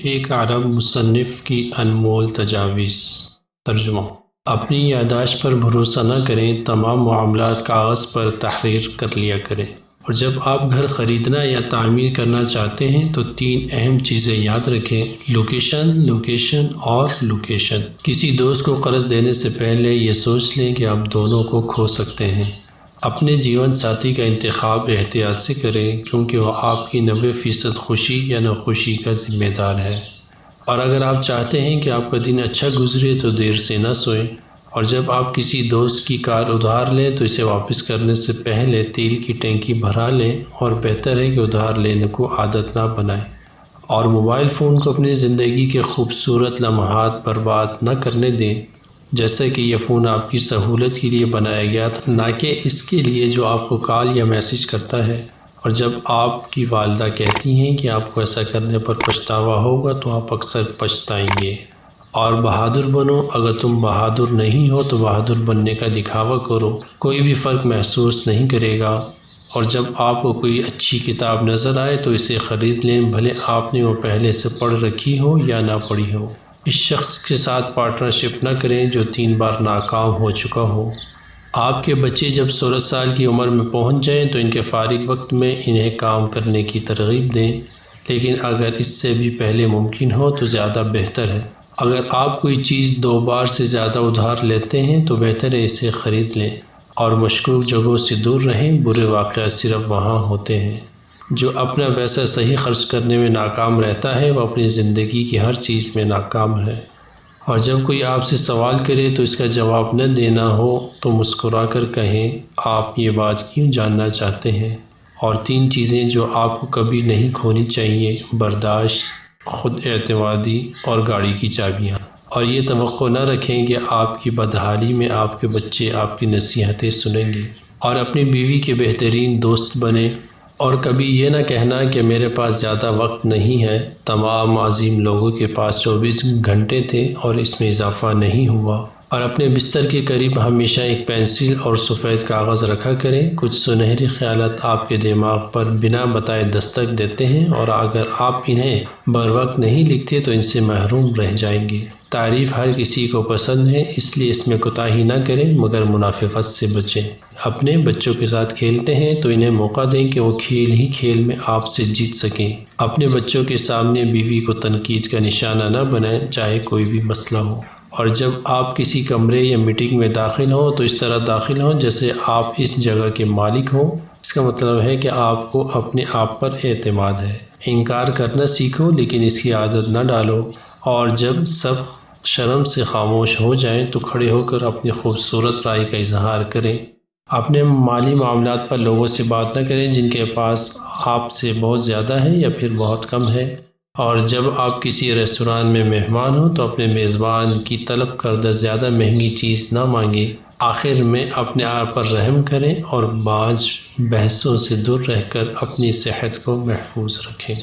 ایک عرب مصنف کی انمول تجاویز۔ ترجمہ: اپنی یادداشت پر بھروسہ نہ کریں، تمام معاملات کاغذ پر تحریر کر لیا کریں۔ اور جب آپ گھر خریدنا یا تعمیر کرنا چاہتے ہیں تو 3 اہم چیزیں یاد رکھیں: لوکیشن، لوکیشن اور لوکیشن۔ کسی دوست کو قرض دینے سے پہلے یہ سوچ لیں کہ آپ دونوں کو کھو سکتے ہیں۔ اپنے جیون ساتھی کا انتخاب احتیاط سے کریں، کیونکہ وہ آپ کی 90% خوشی یا ناخوشی کا ذمہ دار ہے۔ اور اگر آپ چاہتے ہیں کہ آپ کا دن اچھا گزرے تو دیر سے نہ سوئیں۔ اور جب آپ کسی دوست کی کار ادھار لیں تو اسے واپس کرنے سے پہلے تیل کی ٹینکی بھرا لیں، اور بہتر ہے کہ ادھار لینے کو عادت نہ بنائیں۔ اور موبائل فون کو اپنی زندگی کے خوبصورت لمحات برباد نہ کرنے دیں، جیسا کہ یہ فون آپ کی سہولت کے لیے بنایا گیا تھا، نہ کہ اس کے لیے جو آپ کو کال یا میسج کرتا ہے۔ اور جب آپ کی والدہ کہتی ہیں کہ آپ کو ایسا کرنے پر پچھتاوا ہوگا تو آپ اکثر پچھتائیں گے۔ اور بہادر بنو، اگر تم بہادر نہیں ہو تو بہادر بننے کا دکھاوا کرو، کوئی بھی فرق محسوس نہیں کرے گا۔ اور جب آپ کو کوئی اچھی کتاب نظر آئے تو اسے خرید لیں، بھلے آپ نے وہ پہلے سے پڑھ رکھی ہو یا نہ پڑھی ہو۔ اس شخص کے ساتھ پارٹنرشپ نہ کریں جو 3 بار ناکام ہو چکا ہو۔ آپ کے بچے جب 16 سال کی عمر میں پہنچ جائیں تو ان کے فارغ وقت میں انہیں کام کرنے کی ترغیب دیں، لیکن اگر اس سے بھی پہلے ممکن ہو تو زیادہ بہتر ہے۔ اگر آپ کوئی چیز 2 بار سے زیادہ ادھار لیتے ہیں تو بہتر ہے اسے خرید لیں، اور مشکوک جگہوں سے دور رہیں۔ برے واقعات صرف وہاں ہوتے ہیں۔ جو اپنا پیسہ صحیح خرچ کرنے میں ناکام رہتا ہے وہ اپنی زندگی کی ہر چیز میں ناکام ہے۔ اور جب کوئی آپ سے سوال کرے تو اس کا جواب نہ دینا ہو تو مسکرا کر کہیں، آپ یہ بات کیوں جاننا چاہتے ہیں؟ اور 3 چیزیں جو آپ کو کبھی نہیں کھونی چاہیے: برداشت، خود اعتمادی اور گاڑی کی چابیاں۔ اور یہ توقع نہ رکھیں کہ آپ کی بدحالی میں آپ کے بچے آپ کی نصیحتیں سنیں گے۔ اور اپنی بیوی کے بہترین دوست بنیں، اور کبھی یہ نہ کہنا کہ میرے پاس زیادہ وقت نہیں ہے۔ تمام عظیم لوگوں کے پاس 24 گھنٹے تھے اور اس میں اضافہ نہیں ہوا۔ اور اپنے بستر کے قریب ہمیشہ ایک پینسل اور سفید کاغذ رکھا کریں۔ کچھ سنہری خیالات آپ کے دماغ پر بنا بتائے دستک دیتے ہیں، اور اگر آپ انہیں بروقت نہیں لکھتے تو ان سے محروم رہ جائیں گے۔ تعریف ہر کسی کو پسند ہے، اس لیے اس میں کوتاہی نہ کریں، مگر منافقت سے بچیں۔ اپنے بچوں کے ساتھ کھیلتے ہیں تو انہیں موقع دیں کہ وہ کھیل ہی کھیل میں آپ سے جیت سکیں۔ اپنے بچوں کے سامنے بیوی کو تنقید کا نشانہ نہ بنائیں، چاہے کوئی بھی مسئلہ ہو۔ اور جب آپ کسی کمرے یا میٹنگ میں داخل ہوں تو اس طرح داخل ہوں جیسے آپ اس جگہ کے مالک ہوں۔ اس کا مطلب ہے کہ آپ کو اپنے آپ پر اعتماد ہے۔ انکار کرنا سیکھو، لیکن اس کی عادت نہ ڈالو۔ اور جب سب شرم سے خاموش ہو جائیں تو کھڑے ہو کر اپنی خوبصورت رائے کا اظہار کریں۔ اپنے مالی معاملات پر لوگوں سے بات نہ کریں جن کے پاس آپ سے بہت زیادہ ہے یا پھر بہت کم ہے۔ اور جب آپ کسی ریستوران میں مہمان ہوں تو اپنے میزبان کی طلب کردہ زیادہ مہنگی چیز نہ مانگیں۔ آخر میں اپنے آپ پر رحم کریں اور باز بحثوں سے دور رہ کر اپنی صحت کو محفوظ رکھیں۔